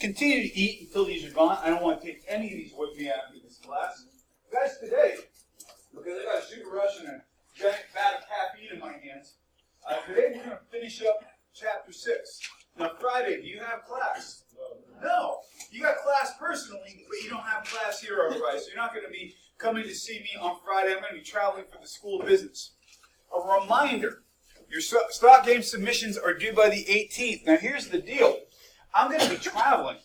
continue to eat until these are gone. I don't want to take any of these with me after this class. Guys, today, because I got a sugar rush and a giant vat of caffeine in my hands, today we're going to finish up chapter 6. Now, Friday, do you have class? No. You got class personally, but you don't have class here, everybody. So you're not going to be coming to see me on Friday. I'm going to be traveling for the School of Business. A reminder, your stock game submissions are due by the 18th. Now, here's the deal. I'm going to be traveling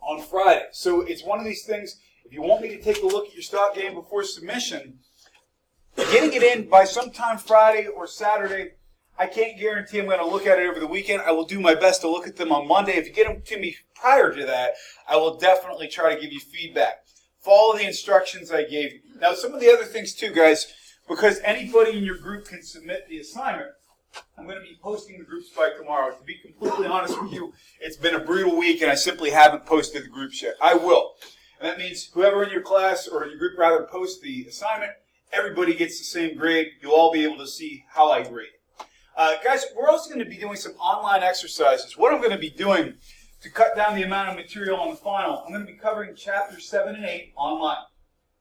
on Friday. So it's one of these things, if you want me to take a look at your stock game before submission, getting it in by sometime Friday or Saturday, I can't guarantee I'm going to look at it over the weekend. I will do my best to look at them on Monday. If you get them to me prior to that, I will definitely try to give you feedback. Follow the instructions I gave you. Now, some of the other things too, guys, because anybody in your group can submit the assignment, I'm going to be posting the groups by tomorrow. To be completely honest with you, it's been a brutal week and I simply haven't posted the groups yet. I will. And that means whoever in your class or in your group rather posts the assignment, everybody gets the same grade. You'll all be able to see how I grade. Guys, we're also going to be doing some online exercises. What I'm going to be doing to cut down the amount of material on the final, I'm going to be covering chapters 7 and 8 online.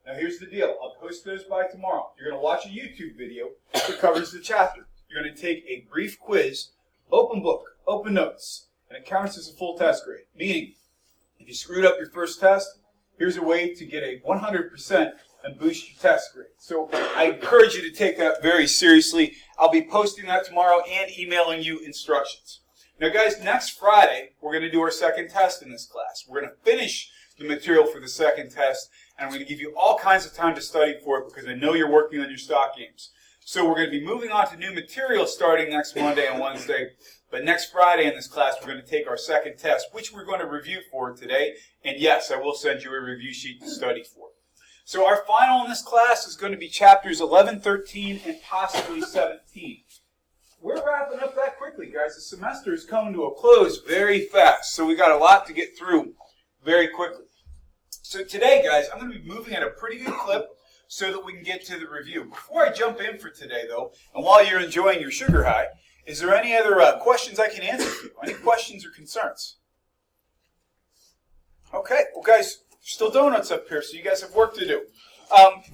Now here's the deal. I'll post those by tomorrow. You're going to watch a YouTube video that covers the chapter. You're going to take a brief quiz, open book, open notes, and it counts as a full test grade. Meaning, if you screwed up your first test, here's a way to get a 100% and boost your test grade. So I encourage you to take that very seriously. I'll be posting that tomorrow and emailing you instructions. Now guys, next Friday, we're going to do our second test in this class. We're going to finish the material for the second test, and I'm going to give you all kinds of time to study for it because I know you're working on your stock games. So we're going to be moving on to new material starting next Monday and Wednesday. But next Friday in this class, we're going to take our second test, which we're going to review for today. And yes, I will send you a review sheet to study for. So our final in this class is going to be chapters 11, 13, and possibly 17. We're wrapping up that quickly, guys. The semester is coming to a close very fast. So we got a lot to get through very quickly. So today, guys, I'm going to be moving at a pretty good clip so that we can get to the review. Before I jump in for today, though, and while you're enjoying your sugar high, is there any other questions I can answer for you? Any questions or concerns? Okay, well, guys, there's still donuts up here, so you guys have work to do.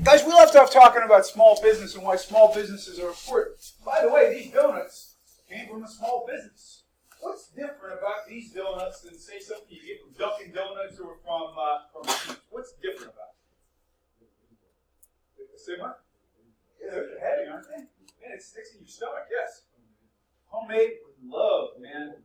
Guys, we left off talking about small business and why small businesses are important. By the way, these donuts came from a small business. What's different about these donuts than, say, something you get from Dunkin' Donuts or from what's different about it? Say what? Yeah, they're heavy, aren't they? Man, it sticks in your stomach, yes. Homemade with love, man.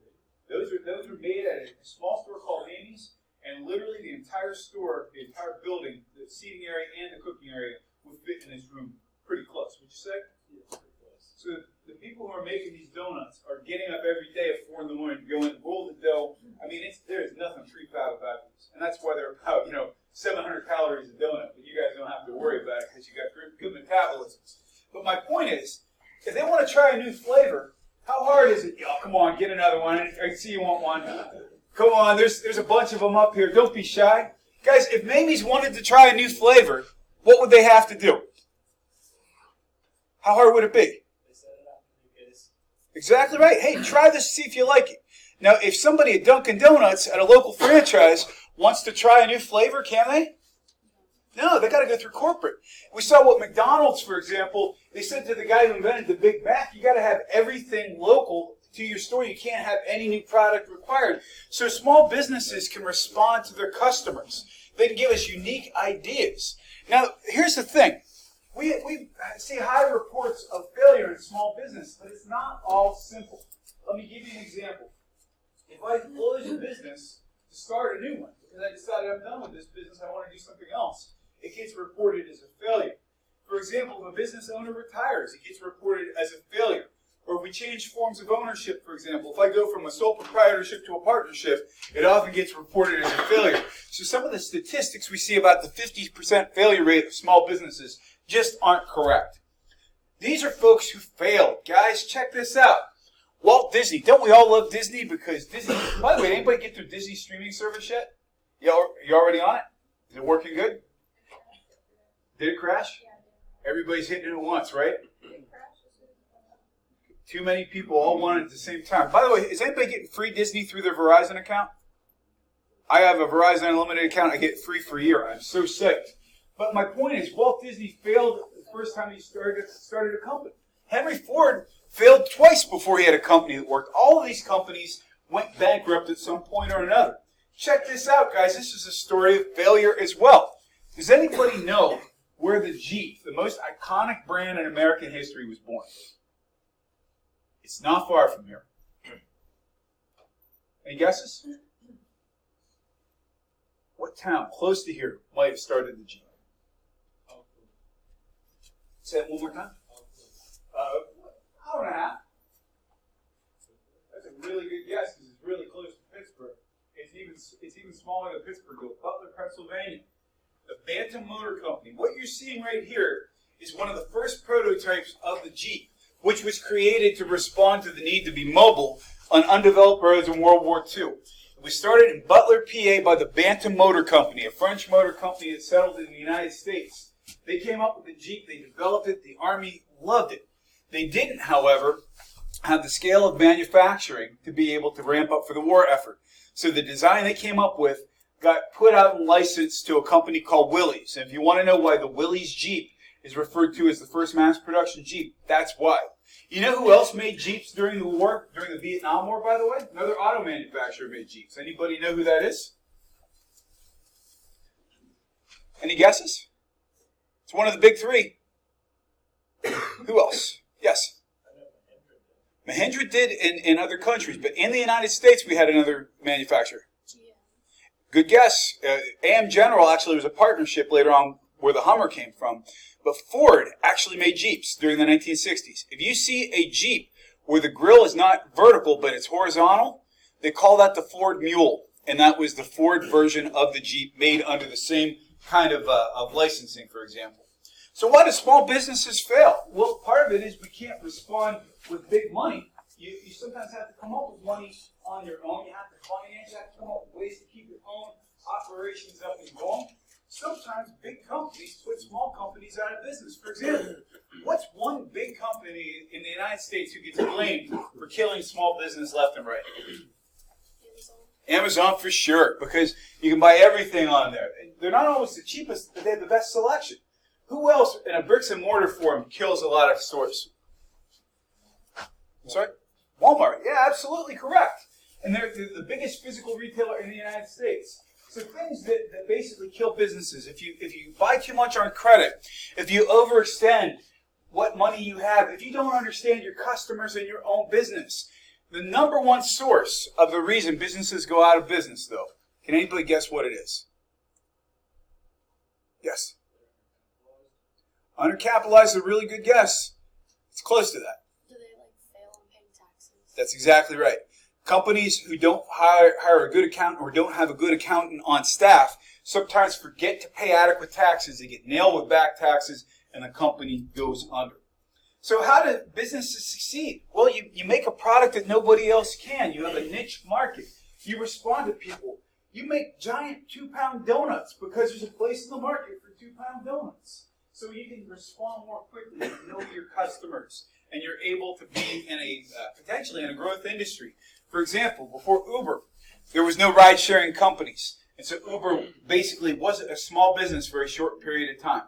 Those are made at a small store called Amy's, and literally the entire store, the entire building, the seating area and the cooking area would fit in this room pretty close. Would you say? Yeah, pretty close. So the people who are making these donuts are getting up every day at 4 in the morning to go in, roll the dough. I mean, there is nothing pre-fab about these, and that's why they're about 700 calories a donut. But you guys don't have to worry about it because you got good metabolisms. But my point is, if they want to try a new flavor, how hard is it? Oh, come on, get another one. I see you want one. Come on, there's a bunch of them up here. Don't be shy. Guys, if Mamie's wanted to try a new flavor, what would they have to do? How hard would it be? Exactly right. Hey, try this, see if you like it. Now, if somebody at Dunkin' Donuts at a local franchise wants to try a new flavor, can they? No, they got to go through corporate. We saw what McDonald's, for example, they said to the guy who invented the Big Mac, you got to have everything local to your store. You can't have any new product required. So small businesses can respond to their customers. They can give us unique ideas. Now, here's the thing. We see high reports of failure in small business, but it's not all simple. Let me give you an example. If I close a business to start a new one, because I decided I'm done with this business, I want to do something else, it gets reported as a failure. For example, if a business owner retires, it gets reported as a failure. Or if we change forms of ownership, for example, if I go from a sole proprietorship to a partnership, it often gets reported as a failure. So some of the statistics we see about the 50% failure rate of small businesses just aren't correct. These are folks who failed. Guys, check this out. Walt Disney. Don't we all love Disney? Because Disney, by the way, anybody get through Disney streaming service yet? You already on it? Is it working good? Did it crash? Everybody's hitting it at once, right? Too many people all want it at the same time. By the way, is anybody getting free Disney through their Verizon account? I have a Verizon Unlimited account. I get free for a year. I'm so psyched. But my point is, Walt Disney failed the first time he started a company. Henry Ford failed twice before he had a company that worked. All of these companies went bankrupt at some point or another. Check this out, guys. This is a story of failure as well. Does anybody know where the Jeep, the most iconic brand in American history, was born? It's not far from here. Any guesses? What town close to here might have started the Jeep? Say it one more time. Hour and a half. That's a really good guess because it's really close to Pittsburgh. It's even smaller than Pittsburgh, Butler, Pennsylvania. The Bantam Motor Company. What you're seeing right here is one of the first prototypes of the Jeep, which was created to respond to the need to be mobile on undeveloped roads in World War II. It was started in Butler, PA by the Bantam Motor Company, a French motor company that settled in the United States. They came up with the Jeep, they developed it, the Army loved it. They didn't, however, have the scale of manufacturing to be able to ramp up for the war effort. So the design they came up with got put out and licensed to a company called Willys. And if you want to know why the Willys Jeep is referred to as the first mass production Jeep, that's why. You know who else made Jeeps during the war, during the Vietnam War, by the way? Another auto manufacturer made Jeeps. Anybody know who that is? Any guesses? It's one of the big three. Who else? Yes? Mahindra did in other countries, but in the United States we had another manufacturer. Good guess. AM General actually was a partnership later on where the Hummer came from. But Ford actually made Jeeps during the 1960s. If you see a Jeep where the grille is not vertical but it's horizontal, they call that the Ford Mule. And that was the Ford version of the Jeep made under the same kind of licensing, for example. So why do small businesses fail? Well, part of it is we can't respond with big money. You sometimes have to come up with money on your own. You have to finance, you have to come up with ways to keep your own operations up and going. Sometimes big companies put small companies out of business. For example, what's one big company in the United States who gets blamed for killing small business left and right? Amazon for sure, because you can buy everything on there. They're not always the cheapest, but they have the best selection. Who else in a bricks and mortar form kills a lot of stores? Sorry? Walmart. Yeah, absolutely correct. And they're the biggest physical retailer in the United States. So things that basically kill businesses. If you buy too much on credit, if you overextend what money you have, if you don't understand your customers and your own business. The number one source of the reason businesses go out of business, though, can anybody guess what it is? Yes? Undercapitalized is a really good guess. It's close to that. Do they fail on paying taxes? That's exactly right. Companies who don't hire a good accountant or don't have a good accountant on staff sometimes forget to pay adequate taxes. They get nailed with back taxes and the company goes under. So how do businesses succeed? Well, you make a product that nobody else can. You have a niche market. You respond to people. You make giant 2-pound donuts because there's a place in the market for 2-pound donuts. So you can respond more quickly, you know your customers, and you're able to be in a potentially in a growth industry. For example, before Uber, there was no ride-sharing companies. And so Uber basically wasn't a small business for a short period of time.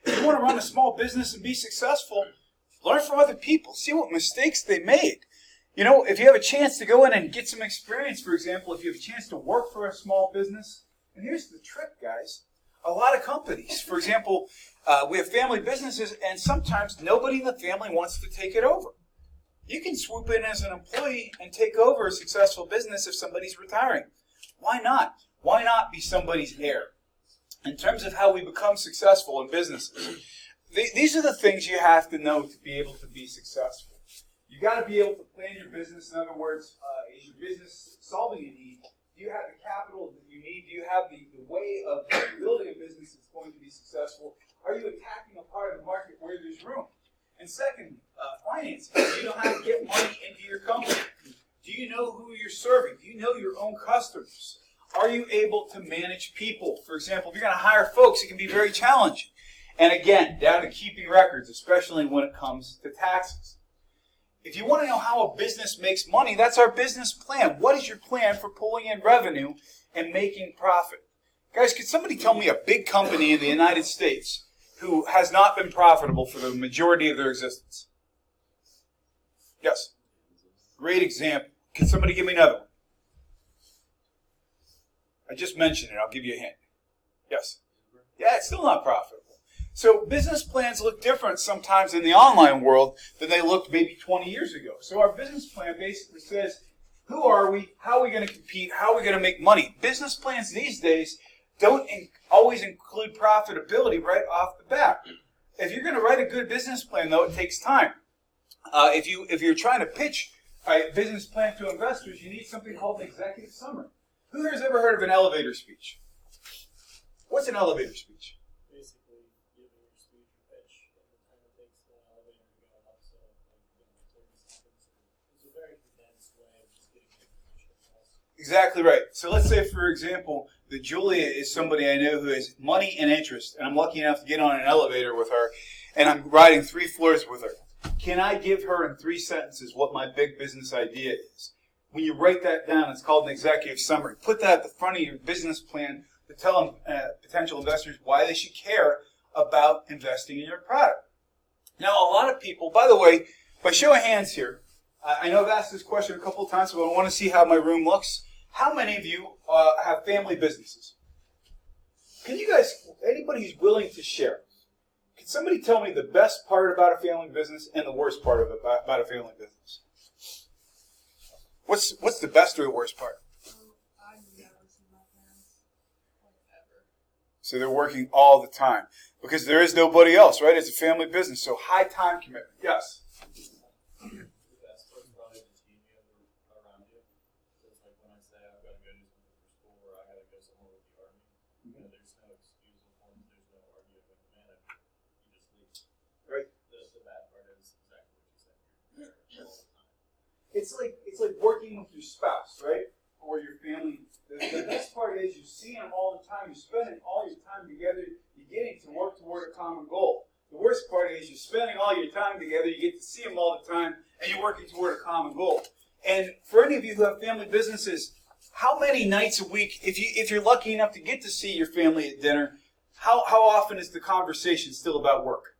If you want to run a small business and be successful, learn from other people. See what mistakes they made. You know, if you have a chance to go in and get some experience, for example, if you have a chance to work for a small business, and here's the trick, guys. A lot of companies, for example, we have family businesses, and sometimes nobody in the family wants to take it over. You can swoop in as an employee and take over a successful business if somebody's retiring. Why not? Why not be somebody's heir? In terms of how we become successful in businesses, these are the things you have to know to be able to be successful. You got to be able to plan your business. In other words, is your business solving a need? Do you have the capital that you need? Do you have the way of building a business that's going to be successful? Are you attacking a part of the market where there's room? And second, financing. Do you know how to get money into your company? Do you know who you're serving? Do you know your own customers? Are you able to manage people? For example, if you're going to hire folks, it can be very challenging. And again, down to keeping records, especially when it comes to taxes. If you want to know how a business makes money, that's our business plan. What is your plan for pulling in revenue and making profit? Guys, could somebody tell me a big company in the United States who has not been profitable for the majority of their existence? Yes. Great example. Can somebody give me another one? I just mentioned it. I'll give you a hint. Yes. Yeah, it's still not profitable. So business plans look different sometimes in the online world than they looked maybe 20 years ago. So our business plan basically says, who are we? How are we going to compete? How are we going to make money? Business plans these days don't always include profitability right off the bat. If you're going to write a good business plan, though, it takes time. If you're trying to pitch a business plan to investors, you need something called an executive summary. Who here has ever heard of an elevator speech? What's an elevator speech? Basically, giving your speech or pitch and the time it takes the elevator to go up, so like 30 seconds. It's a very condensed way of just getting information across. Exactly right. So let's say, for example, that Julia is somebody I know who has money and interest, and I'm lucky enough to get on an elevator with her, and I'm riding 3 floors with her. Can I give her in 3 sentences what my big business idea is? When you write that down, it's called an executive summary. Put that at the front of your business plan to tell potential investors why they should care about investing in your product. Now, a lot of people, by the way, by show of hands here, I know I've asked this question a couple of times, but I want to see how my room looks. How many of you have family businesses? Can you guys, anybody who's willing to share, can somebody tell me the best part about a family business and the worst part of it about a family business? What's the best or the worst part? I never see my parents, like, ever. So they're working all the time because there is nobody else, right? It's a family business, so high time commitment. Yes. The best part's probably the team you have around you. So it's like when I say I've got to go do something for school or I got to go somewhere with the Army, there's no excuse for them, there's no arguing with the manager. You just leave. Right. The bad part is exactly what you said. You're there all the time. It's like working with your spouse, right? Or your family. The best part is you see them all the time. You're spending all your time together. You're getting to work toward a common goal. The worst part is you're spending all your time together. You get to see them all the time, and you're working toward a common goal. And for any of you who have family businesses, how many nights a week, if you're lucky enough to get to see your family at dinner, how often is the conversation still about work?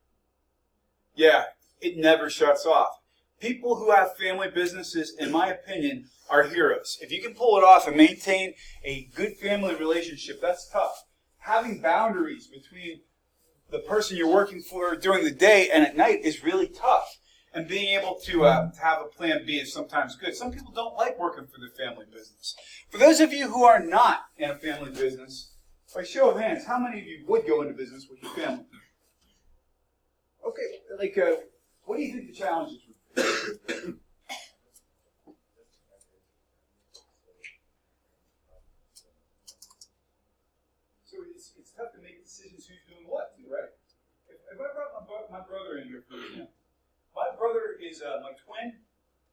Yeah, it never shuts off. People who have family businesses, in my opinion, are heroes. If you can pull it off and maintain a good family relationship, that's tough. Having boundaries between the person you're working for during the day and at night is really tough. And being able to have a plan B is sometimes good. Some people don't like working for their family business. For those of you who are not in a family business, by show of hands, how many of you would go into business with your family? Okay, what do you think the challenges would be? So it's tough to make decisions who's doing what, too, right? If I brought my brother in here, for example, my brother is my twin.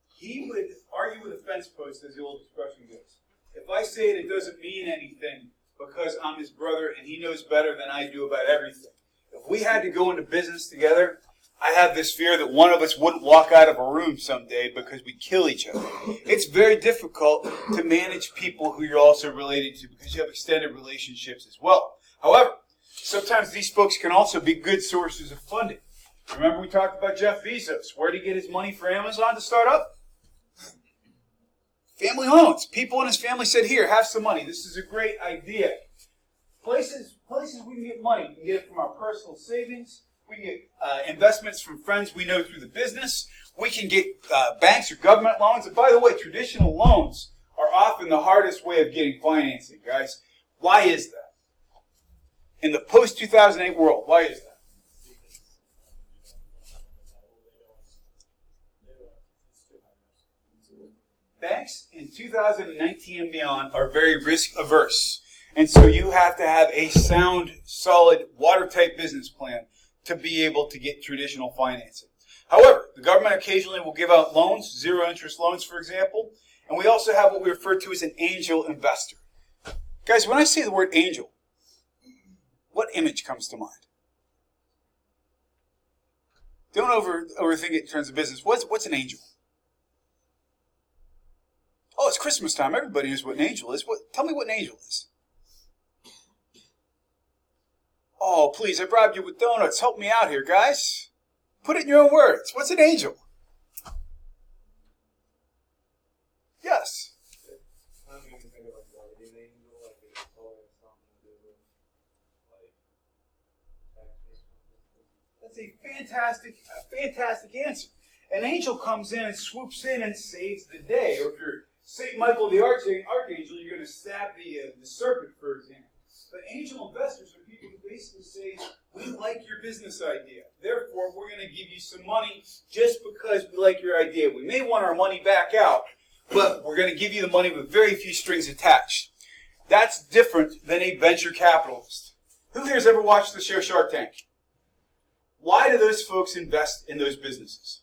He would argue with a fence post, as the old expression goes. If I say it, it doesn't mean anything because I'm his brother and he knows better than I do about everything. If we had to go into business together, I have this fear that one of us wouldn't walk out of a room someday because we kill each other. It's very difficult to manage people who you're also related to because you have extended relationships as well. However, sometimes these folks can also be good sources of funding. Remember we talked about Jeff Bezos. Where did he get his money for Amazon to start up? Family loans. People in his family said, here, have some money. This is a great idea. Places we can get money. We can get it from our personal savings. We can get investments from friends we know through the business. We can get banks or government loans. And by the way, traditional loans are often the hardest way of getting financing, guys. Why is that? In the post-2008 world, why is that? Banks in 2019 and beyond are very risk-averse. And so you have to have a sound, solid, watertight business plan to be able to get traditional financing. However, the government occasionally will give out loans, zero-interest loans, for example, and we also have what we refer to as an angel investor. Guys, when I say the word angel, what image comes to mind? Don't overthink it in terms of business. What's an angel? Oh, it's Christmas time. Everybody knows what an angel is. Tell me what an angel is. Oh, please, I bribed you with donuts. Help me out here, guys. Put it in your own words. What's an angel? Yes. That's a fantastic answer. An angel comes in and swoops in and saves the day. Or if you're St. Michael the Archangel, you're going to stab the serpent, for example. But angel investors are people who basically say, we like your business idea. Therefore, we're going to give you some money just because we like your idea. We may want our money back out, but we're going to give you the money with very few strings attached. That's different than a venture capitalist. Who here has ever watched the show Shark Tank? Why do those folks invest in those businesses?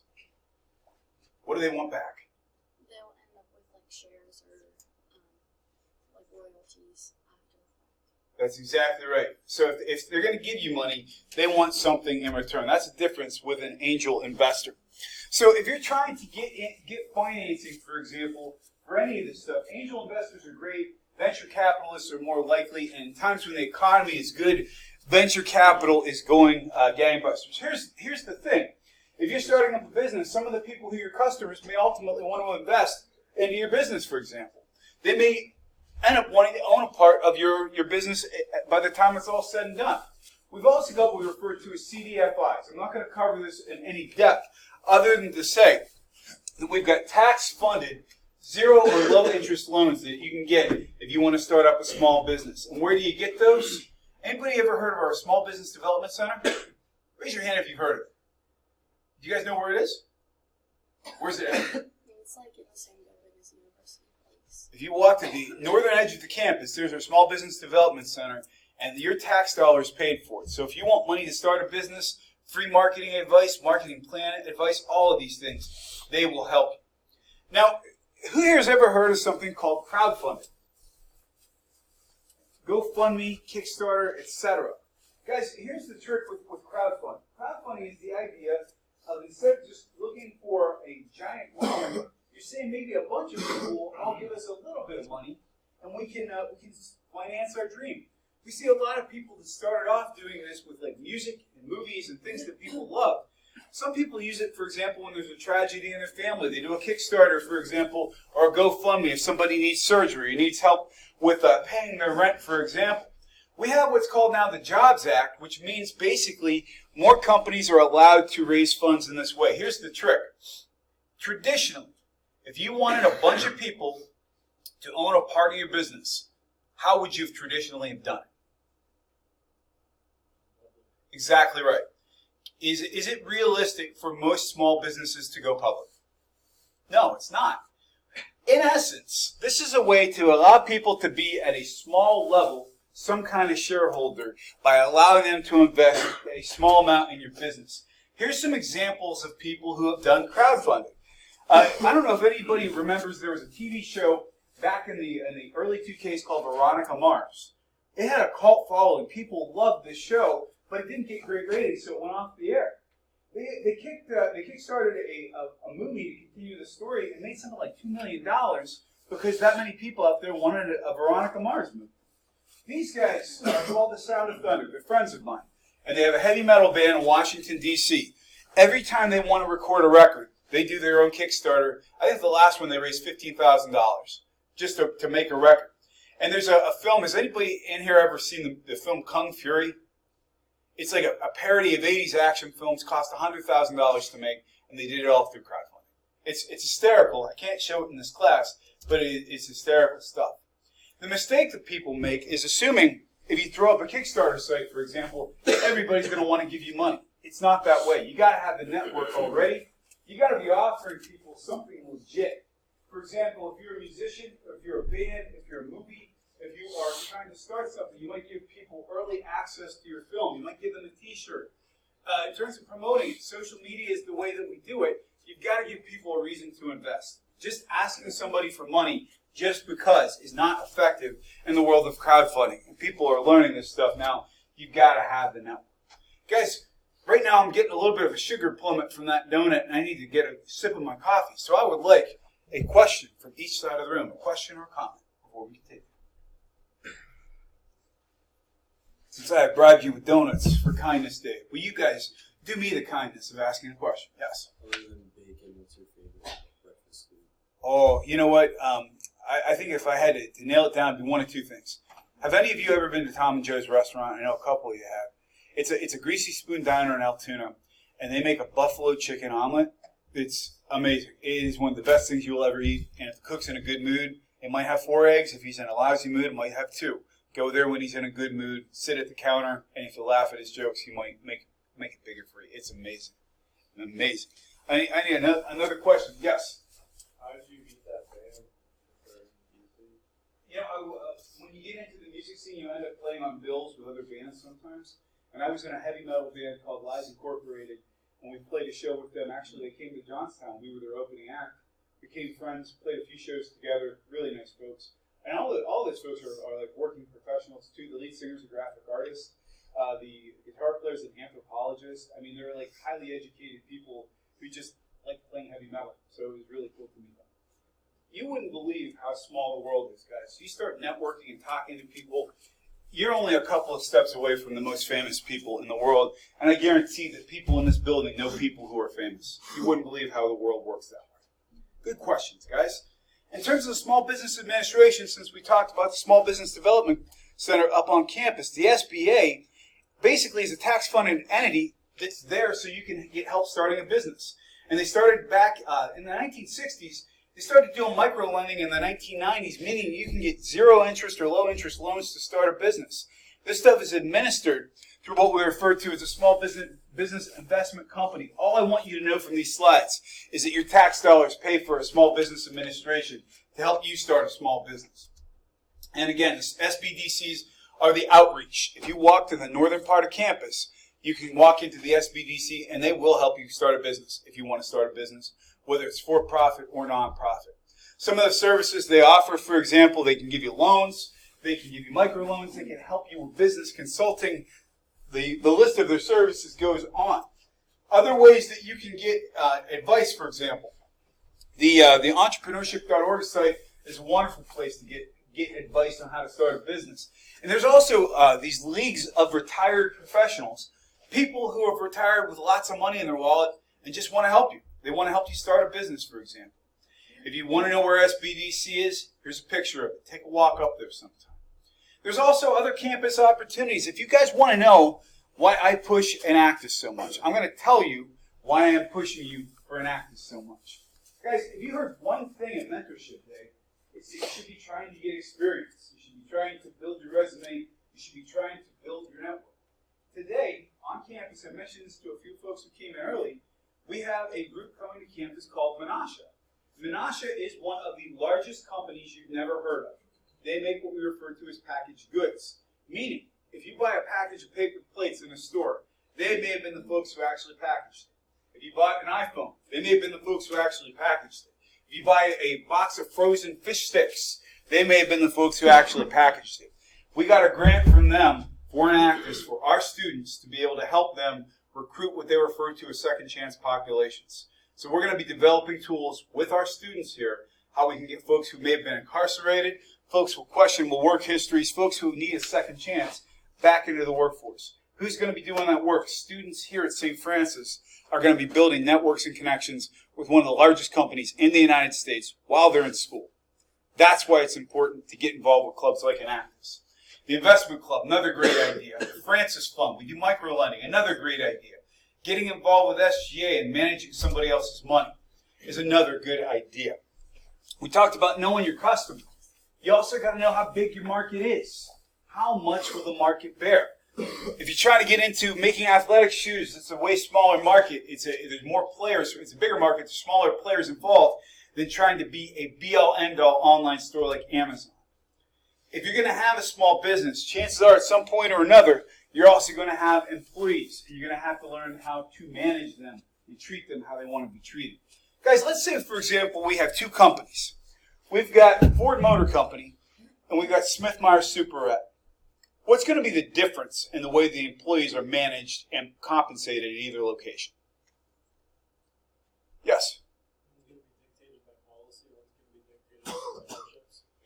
What do they want back? They'll end up with like shares or like royalties after. That's exactly right. So if they're going to give you money, they want something in return. That's the difference with an angel investor. So if you're trying to get financing, for example, for any of this stuff, angel investors are great. Venture capitalists are more likely, and in times when the economy is good, venture capital is going gangbusters. Here's the thing. If you're starting up a business, some of the people who are your customers may ultimately want to invest into your business, for example. They may end up wanting to own a part of your business by the time it's all said and done. We've also got what we refer to as CDFIs. I'm not going to cover this in any depth other than to say that we've got tax-funded, zero or low interest loans that you can get if you want to start up a small business. And where do you get those? Anybody ever heard of our Small Business Development Center? Raise your hand if you've heard of it. Do you guys know where it is? Where's it at? It's like in the same building as the University Place. If you walk to the northern edge of the campus, there's our Small Business Development Center, and your tax dollars paid for it. So if you want money to start a business, free marketing advice, marketing plan advice, all of these things, they will help you. Now, who here has ever heard of something called crowdfunding? GoFundMe, Kickstarter, etc. Guys, here's the trick with crowdfunding. Crowdfunding is the idea of instead of just looking for a giant money, you're saying maybe a bunch of people will all give us a little bit of money, and we can finance our dream. We see a lot of people that started off doing this with like music and movies and things that people love. Some people use it, for example, when there's a tragedy in their family. They do a Kickstarter, for example, or a GoFundMe if somebody needs surgery, needs help with paying their rent, for example. We have what's called now the Jobs Act, which means basically more companies are allowed to raise funds in this way. Here's the trick. Traditionally, if you wanted a bunch of people to own a part of your business, how would you have traditionally have done it? Exactly right. Is it realistic for most small businesses to go public? No, it's not. In essence, this is a way to allow people to be at a small level, some kind of shareholder, by allowing them to invest a small amount in your business. Here's some examples of people who have done crowdfunding. I don't know if anybody remembers there was a TV show back in the early 2Ks called Veronica Mars. It had a cult following. People loved this show, but it didn't get great ratings, so it went off the air. They kickstarted a movie to continue the story and made something like $2 million because that many people out there wanted a Veronica Mars movie. These guys are called the Sound of Thunder. They're friends of mine. And they have a heavy metal band in Washington, D.C. Every time they want to record a record, they do their own Kickstarter. I think the last one they raised $15,000 just to make a record. And there's a film. Has anybody in here ever seen the film Kung Fury? It's like a parody of 80s action films, cost $100,000 to make, and they did it all through crowdfunding. It's hysterical. I can't show it in this class, but it's hysterical stuff. The mistake that people make is assuming if you throw up a Kickstarter site, for example, everybody's going to want to give you money. It's not that way. You got to have the network already. You got to be offering people something legit. For example, if you're a musician, or if you're a band, if you're a movie, if you are trying to start something, you might give people early access to your film. You might give them a T-shirt. In terms of promoting it, social media is the way that we do it. You've got to give people a reason to invest. Just asking somebody for money just because is not effective in the world of crowdfunding. And people are learning this stuff now. You've got to have the network. Guys, right now I'm getting a little bit of a sugar plummet from that donut, and I need to get a sip of my coffee. So I would like a question from each side of the room, a question or comment before we continue. Since I have bribed you with donuts for Kindness Day, will you guys do me the kindness of asking a question? Yes. Other than bacon, what's your favorite breakfast food? Oh, you know what? I think if I had to nail it down, it'd be one of two things. Have any of you ever been to Tom and Joe's restaurant? I know a couple of you have. It's a Greasy Spoon Diner in Altoona, and they make a buffalo chicken omelet. It's amazing. It is one of the best things you will ever eat. And if the cook's in a good mood, it might have 4 eggs. If he's in a lousy mood, it might have 2. Go there when he's in a good mood, sit at the counter, and if you laugh at his jokes, he might make it bigger for you. It's amazing. Amazing. I need another question. Yes? How did you meet that band? You know, when you get into the music scene, you end up playing on bills with other bands sometimes. And I was in a heavy metal band called Lies Incorporated, and we played a show with them. Actually, they came to Johnstown. We were their opening act. Became friends, played a few shows together. Really nice folks. And all those folks are like working professionals too. The lead singer's a graphic artist. The guitar player's an anthropologist. I mean, they're like highly educated people who just like playing heavy metal. So it was really cool to meet them. You wouldn't believe how small the world is, guys. You start networking and talking to people, you're only a couple of steps away from the most famous people in the world. And I guarantee that people in this building know people who are famous. You wouldn't believe how the world works that way. Good questions, guys. In terms of the Small Business Administration, since we talked about the Small Business Development Center up on campus, the SBA basically is a tax-funded entity that's there so you can get help starting a business. And they started back in the 1960s. They started doing micro-lending in the 1990s, meaning you can get zero interest or low interest loans to start a business. This stuff is administered through what we refer to as a small business investment company. All I want you to know from these slides is that your tax dollars pay for a small business administration to help you start a small business. And again, SBDCs are the outreach. If you walk to the northern part of campus, you can walk into the SBDC and they will help you start a business if you want to start a business, whether it's for-profit or non-profit. Some of the services they offer, for example, they can give you loans, they can give you microloans, they can help you with business consulting. The list of their services goes on. Other ways that you can get advice, for example, the entrepreneurship.org site is a wonderful place to get advice on how to start a business. And there's also these leagues of retired professionals, people who have retired with lots of money in their wallet and just want to help you. They want to help you start a business, for example. If you want to know where SBDC is, here's a picture of it. Take a walk up there sometime. There's also other campus opportunities. If you guys want to know why I push Enactus so much, I'm going to tell you why I am pushing you for Enactus so much. Guys, if you heard one thing at Mentorship Day, it's that you should be trying to get experience. You should be trying to build your resume. You should be trying to build your network. Today, on campus, I mentioned this to a few folks who came in early, we have a group coming to campus called Menasha. Menasha is one of the largest companies you've never heard of. They make what we refer to as packaged goods. Meaning, if you buy a package of paper plates in a store, they may have been the folks who actually packaged it. If you bought an iPhone, they may have been the folks who actually packaged it. If you buy a box of frozen fish sticks, they may have been the folks who actually packaged it. We got a grant from them for Enactus for our students to be able to help them recruit what they refer to as second chance populations. So we're going to be developing tools with our students here, how we can get folks who may have been incarcerated, folks with questionable work histories, folks who need a second chance back into the workforce. Who's going to be doing that work? Students here at St. Francis are going to be building networks and connections with one of the largest companies in the United States while they're in school. That's why it's important to get involved with clubs like Enactus. The Investment Club, another great idea. The Francis Fund, we do microlending, another great idea. Getting involved with SGA and managing somebody else's money is another good idea. We talked about knowing your customer. You also got to know how big your market is. How much will the market bear? If you're trying to get into making athletic shoes, it's a way smaller market. There's more players. It's a bigger market. There's smaller players involved than trying to be a be-all, end-all online store like Amazon. If you're going to have a small business, chances are at some point or another, you're also going to have employees. And you're going to have to learn how to manage them and treat them how they want to be treated. Guys, let's say, for example, we have two companies. We've got Ford Motor Company, and we've got Smith Meyer Superette. What's going to be the difference in the way the employees are managed and compensated at either location? Yes? It's going to be dictated by policy.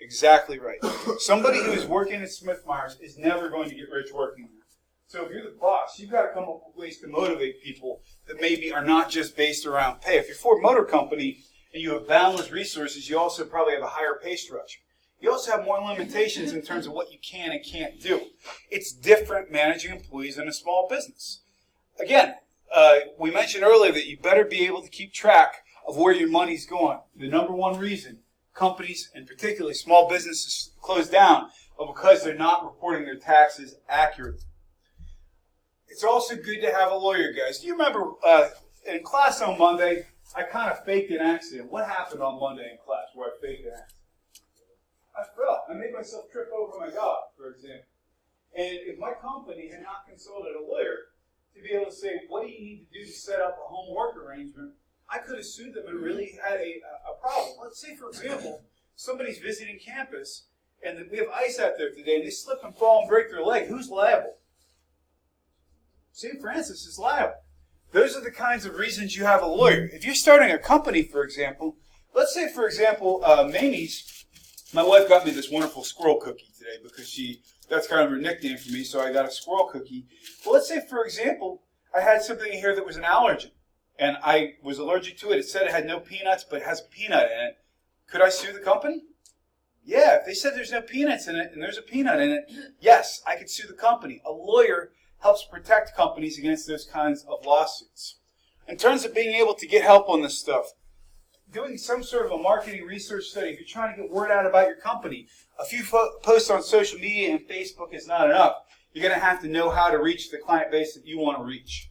Exactly right. Somebody who is working at Smith Myers is never going to get rich working there. So if you're the boss, you've got to come up with ways to motivate people that maybe are not just based around pay. If you're Ford Motor Company and you have boundless resources, you also probably have a higher pay structure. You also have more limitations in terms of what you can and can't do. It's different managing employees in a small business. Again, we mentioned earlier that you better be able to keep track of where your money's going. The number one reason companies, and particularly small businesses, close down are because they're not reporting their taxes accurately. It's also good to have a lawyer, guys. Do you remember in class on Monday, I kind of faked an accident. What happened on Monday in class where I faked an accident? I fell. I made myself trip over my dog, for example. And if my company had not consulted a lawyer to be able to say, what do you need to do to set up a home work arrangement, I could have sued them and really had a problem. Let's say, for example, somebody's visiting campus and we have ice out there today and they slip and fall and break their leg. Who's liable? St. Francis is liable. Those are the kinds of reasons you have a lawyer. If you're starting a company, for example, let's say, for example, Mamie's, my wife got me this wonderful squirrel cookie today because that's kind of her nickname for me, so I got a squirrel cookie. Well, let's say, for example, I had something in here that was an allergen, and I was allergic to it. It said it had no peanuts, but it has a peanut in it. Could I sue the company? Yeah, if they said there's no peanuts in it and there's a peanut in it, yes, I could sue the company. A lawyer helps protect companies against those kinds of lawsuits. In terms of being able to get help on this stuff, doing some sort of a marketing research study, if you're trying to get word out about your company, a few posts on social media and Facebook is not enough. You're going to have to know how to reach the client base that you want to reach.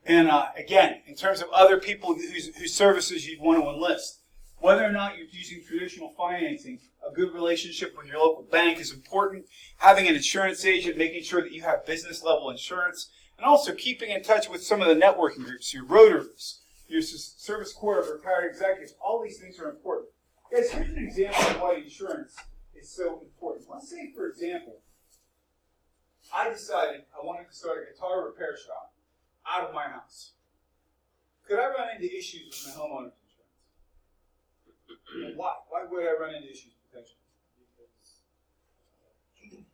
And again, in terms of other people whose services you'd want to enlist, whether or not you're using traditional financing, a good relationship with your local bank is important. Having an insurance agent, making sure that you have business level insurance, and also keeping in touch with some of the networking groups, your Rotaries, your Service Corps of Retired Executives. All these things are important. Guys, here's an example of why insurance is so important. Let's say, for example, I decided I wanted to start a guitar repair shop out of my house. Could I run into issues with my homeowner's insurance? And why? Why would I run into issues potentially? Because anything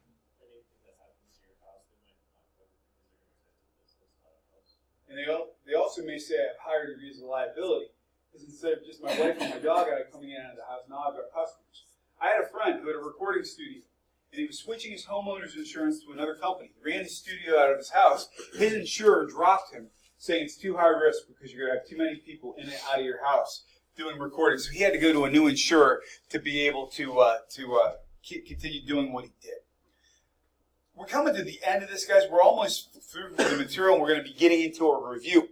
that happens to your house, they might not cover because they're going to say this is not a house. And they also may say I have higher degrees of liability because instead of just my wife and my dog coming in and out of the house, now I've got customers. I had a friend who had a recording studio, and he was switching his homeowner's insurance to another company. He ran the studio out of his house. His insurer dropped him, saying it's too high risk because you're going to have too many people in and out of your house doing recordings. So he had to go to a new insurer to be able to continue doing what he did. We're coming to the end of this, guys. We're almost through the material, and we're going to be getting into a review.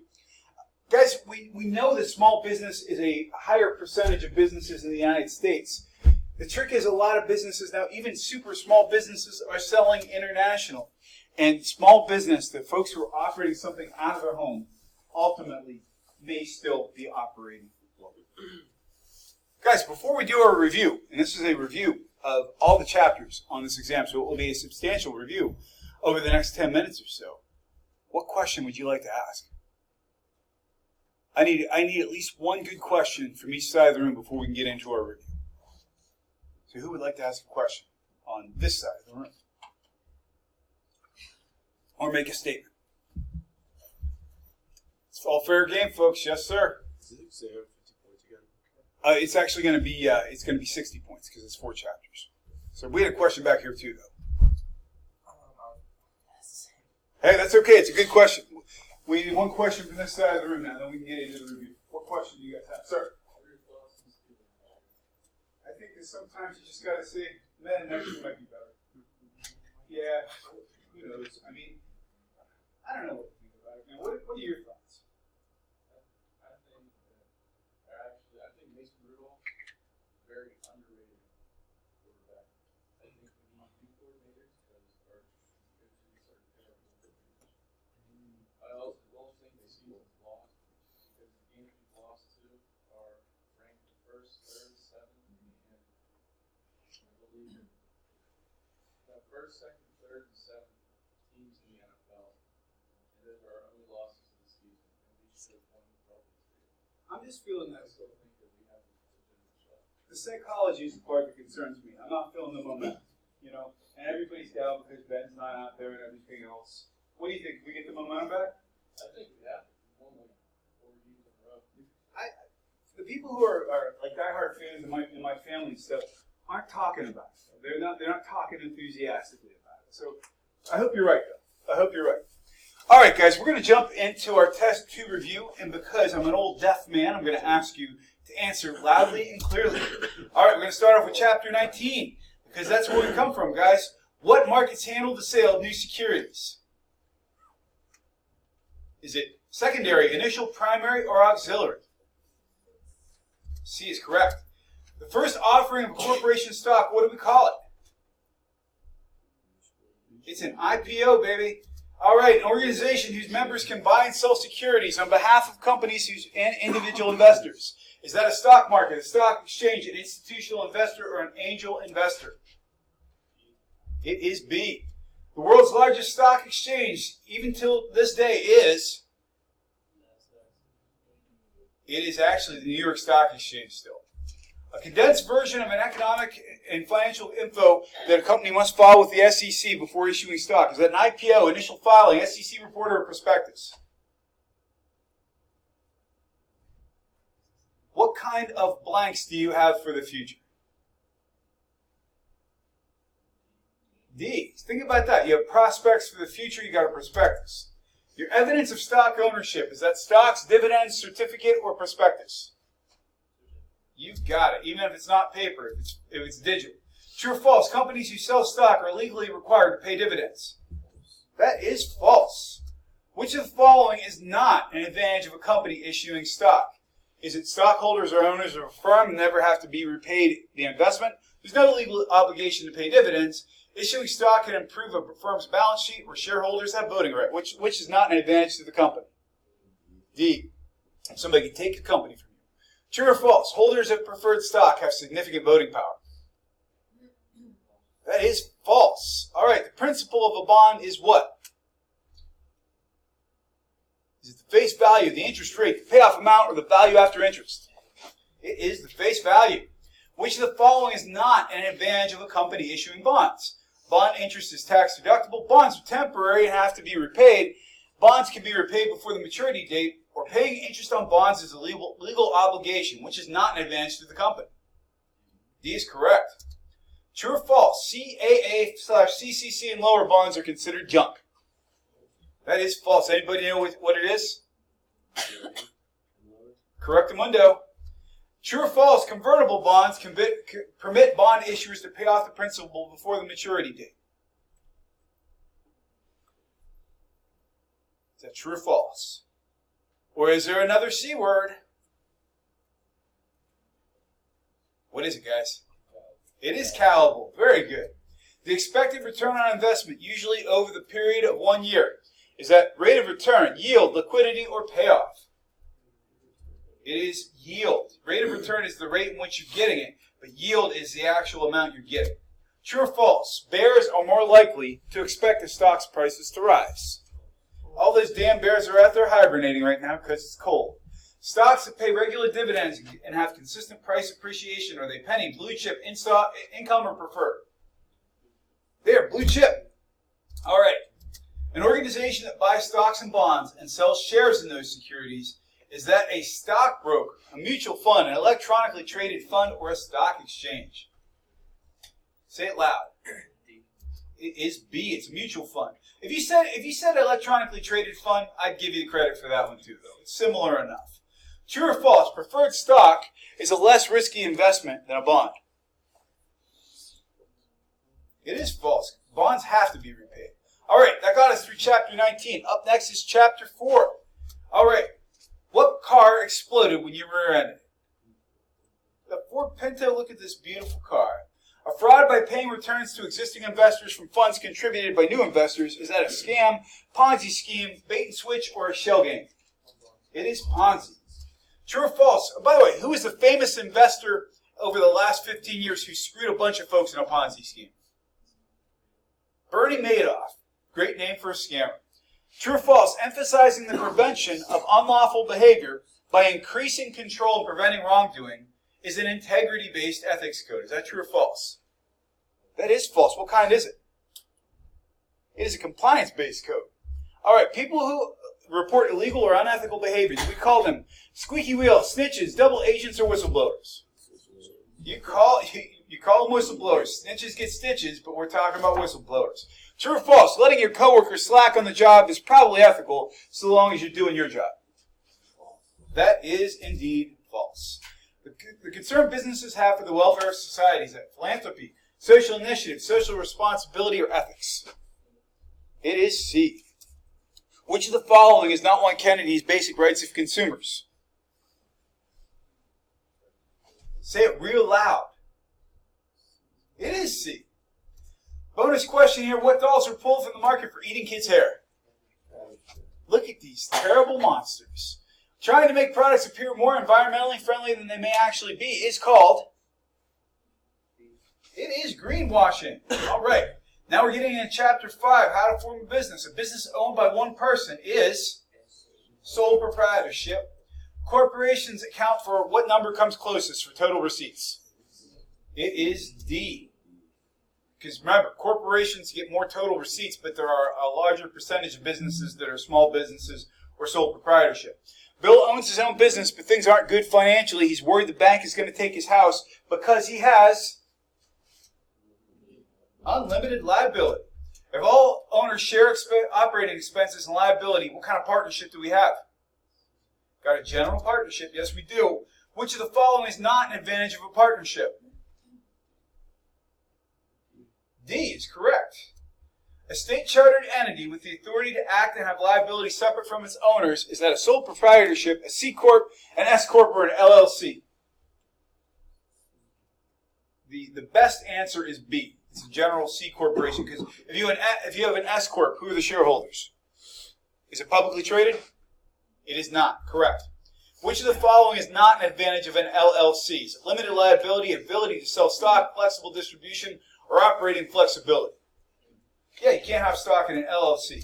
Guys, we know that small business is a higher percentage of businesses in the United States. The trick is a lot of businesses now, even super small businesses, are selling international. And small business, the folks who are operating something out of their home, ultimately may still be operating. Guys, before we do our review, and this is a review of all the chapters on this exam, so it will be a substantial review over the next 10 minutes or so, what question would you like to ask? I need at least one good question from each side of the room before we can get into our review. So who would like to ask a question on this side of the room? Or make a statement? It's all fair game, folks. Yes, sir. Is it exam 50 points again? It's actually going to be 60 points because it's 4 chapters. So we had a question back here too, though. Hey, that's okay. It's a good question. We need one question from this side of the room now, then we can get into the review. What question do you guys have, sir? I think that sometimes you just got to say, man, next year might be better. Yeah, who knows? I mean, I don't know what to think about it. Now, what are your thoughts? I think Mason Rudolph is very underrated quarterback. I think we need new coordinators because our coaches are terrible. I also think they see what's lost because the games we've lost to are ranked first, third, seventh, and I believe the first, second, third, and seventh teams in the NFL. And those are our only losses of the season, and we should have won probably 3. I'm just feeling that. I still think that we have a legitimate shot. the psychology is the part that concerns me. I'm not feeling the momentum, you know, and everybody's down because Ben's not out there and everything else. What do you think? We get the momentum back? I think we have to. One like 4 games in a row. The people who are like diehard fans in my family and stuff aren't talking about it. They're not talking enthusiastically about it. So I hope you're right, though. I hope you're right. All right, guys, we're going to jump into our test 2 review, and because I'm an old deaf man, I'm going to ask you to answer loudly and clearly. All right, we're going to start off with Chapter 19, because that's where we come from, guys. What markets handle the sale of new securities? Is it secondary, initial, primary, or auxiliary? C is correct. The first offering of a corporation stock, what do we call it? It's an IPO, baby. All right, an organization whose members can buy and sell securities on behalf of companies and individual investors. Is that a stock market, a stock exchange, an institutional investor, or an angel investor? It is B. The world's largest stock exchange, even till this day, is... It is actually the New York Stock Exchange still. A condensed version of an economic and financial info that a company must file with the SEC before issuing stock. Is that an IPO, initial filing, SEC report, or prospectus? What kind of blanks do you have for the future? D. Think about that. You have prospects for the future, you got a prospectus. Your evidence of stock ownership, is that stocks, dividends, certificate, or prospectus? You've got it, even if it's not paper, if it's digital. True or false, companies who sell stock are legally required to pay dividends? That is false. Which of the following is not an advantage of a company issuing stock? Is it stockholders or owners of a firm never have to be repaid the investment? There's no legal obligation to pay dividends. Issuing stock can improve a firm's balance sheet where shareholders have voting right, which is not an advantage to the company. D. Somebody can take a company from you. True or false, holders of preferred stock have significant voting power? That is false. All right, the principal of a bond is what? Is it the face value, the interest rate, the payoff amount, or the value after interest? It is the face value. Which of the following is not an advantage of a company issuing bonds? Bond interest is tax deductible. Bonds are temporary and have to be repaid. Bonds can be repaid before the maturity date, or paying interest on bonds is a legal obligation, which is not an advantage to the company. D is correct. True or false, CAA/CCC and lower bonds are considered junk? That is false. Anybody know what it is? Correctamundo. True or false, convertible bonds permit bond issuers to pay off the principal before the maturity date? Is that true or false? Or is there another C word? What is it, guys? It is callable. Very good. The expected return on investment, usually over the period of 1 year. Is that rate of return, yield, liquidity, or payoff? It is yield. Rate of return is the rate in which you're getting it, but yield is the actual amount you're getting. True or false, bears are more likely to expect the stock's prices to rise. All those damn bears are out there hibernating right now because it's cold. Stocks that pay regular dividends and have consistent price appreciation, are they penny, blue chip, income, or preferred? They're blue chip. All right. An organization that buys stocks and bonds and sells shares in those securities, is that a stockbroker, a mutual fund, an electronically traded fund, or a stock exchange? Say it loud. It is B. It's a mutual fund. If you said electronically traded fund, I'd give you the credit for that one too, though. It's similar enough. True or false, preferred stock is a less risky investment than a bond? It is false. Bonds have to be repaid. All right, that got us through Chapter 19. Up next is Chapter 4. All right. What car exploded when you rear-ended it? The Ford Pinto. Look at this beautiful car. A fraud by paying returns to existing investors from funds contributed by new investors. Is that a scam, Ponzi scheme, bait and switch, or a shell game? It is Ponzi. True or false? By the way, who is the famous investor over the last 15 years who screwed a bunch of folks in a Ponzi scheme? Bernie Madoff. Great name for a scammer. True or false, emphasizing the prevention of unlawful behavior by increasing control and preventing wrongdoing is an integrity-based ethics code. Is that true or false? That is false. What kind is it? It is a compliance-based code. All right, people who report illegal or unethical behaviors, we call them squeaky wheel, snitches, double agents, or whistleblowers. You call them whistleblowers. Snitches get stitches, but we're talking about whistleblowers. True or false? Letting your coworkers slack on the job is probably ethical, so long as you're doing your job. That is indeed false. The concern businesses have for the welfare of society is that philanthropy, social initiative, social responsibility, or ethics. It is C. Which of the following is not one of Kennedy's basic rights of consumers? Say it real loud. It is C. Bonus question here. What dolls are pulled from the market for eating kids' hair? Look at these terrible monsters. Trying to make products appear more environmentally friendly than they may actually be is called... It is greenwashing. All right. Now we're getting into Chapter 5, how to form a business. A business owned by one person is sole proprietorship. Corporations account for what number comes closest for total receipts? It is D. Because remember, corporations get more total receipts, but there are a larger percentage of businesses that are small businesses or sole proprietorship. Bill owns his own business, but things aren't good financially. He's worried the bank is going to take his house because he has unlimited liability. If all owners share operating expenses and liability, what kind of partnership do we have? Got a general partnership? Yes, we do. Which of the following is not an advantage of a partnership? D is correct. A state-chartered entity with the authority to act and have liability separate from its owners is that a sole proprietorship, a C Corp, an S Corp, or an LLC? The best answer is B. It's a general C corporation, because if you have an S Corp, who are the shareholders? Is it publicly traded? It is not. Correct. Which of the following is not an advantage of an LLC? Is it limited liability, ability to sell stock, flexible distribution, or operating flexibility? Yeah, you can't have stock in an LLC,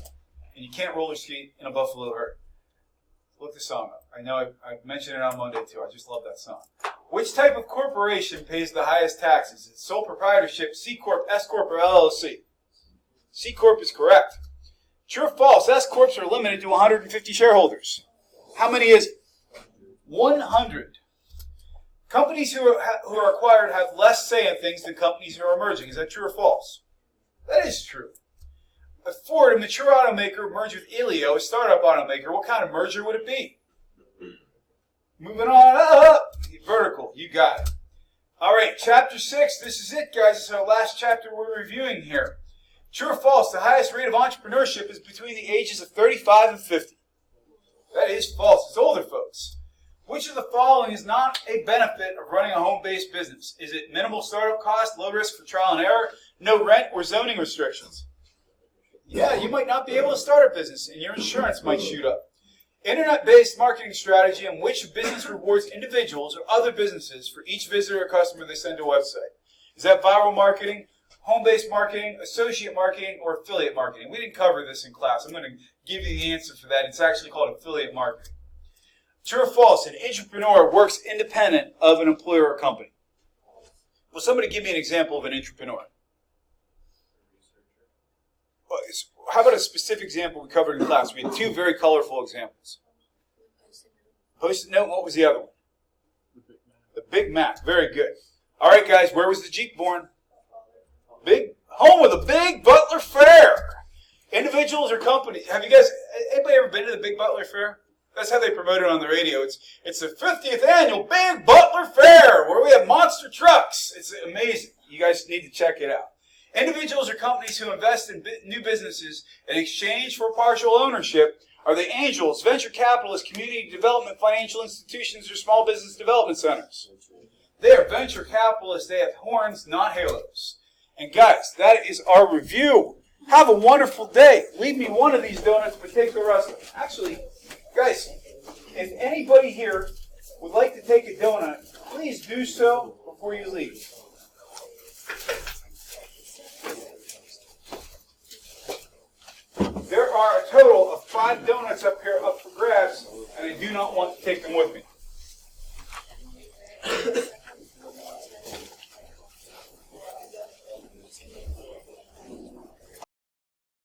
and you can't roller skate in a buffalo herd. Look the song up. I know I mentioned it on Monday too. I just love that song. Which type of corporation pays the highest taxes? Is it sole proprietorship, C Corp, S Corp, or LLC? C Corp is correct. True or false? S Corps are limited to 150 shareholders. How many is it? 100. Companies who are acquired have less say in things than companies who are emerging. Is that true or false? That is true. If Ford, a mature automaker, merged with Elio, a startup automaker, what kind of merger would it be? Moving on up. Vertical. You got it. All right, Chapter 6. This is it, guys. This is our last chapter we're reviewing here. True or false? The highest rate of entrepreneurship is between the ages of 35 and 50. That is false. It's older folks. Which of the following is not a benefit of running a home-based business? Is it minimal startup cost, low risk for trial and error, no rent, or zoning restrictions? Yeah, you might not be able to start a business, and your insurance might shoot up. Internet-based marketing strategy in which a business rewards individuals or other businesses for each visitor or customer they send to a website. Is that viral marketing, home-based marketing, associate marketing, or affiliate marketing? We didn't cover this in class. I'm going to give you the answer for that. It's actually called affiliate marketing. True or false? An entrepreneur works independent of an employer or company. Will somebody give me an example of an entrepreneur? How about a specific example we covered in class? We had two very colorful examples. Post-it note, what was the other one? The Big Mac. Very good. All right, guys, where was the Jeep born? Home of the Big Butler Fair. Individuals or companies. Have you guys, anybody ever been to the Big Butler Fair? That's how they promote it on the radio. It's the 50th annual Big Butler Fair, where we have monster trucks. It's amazing. You guys need to check it out. Individuals or companies who invest in new businesses in exchange for partial ownership are the angels, venture capitalists, community development financial institutions, or small business development centers. They are venture capitalists. They have horns, not halos. And guys, that is our review. Have a wonderful day. Leave me one of these donuts, but take the rest of them. Actually, guys, if anybody here would like to take a donut, please do so before you leave. There are a total of 5 donuts up here up for grabs, and I do not want to take them with me.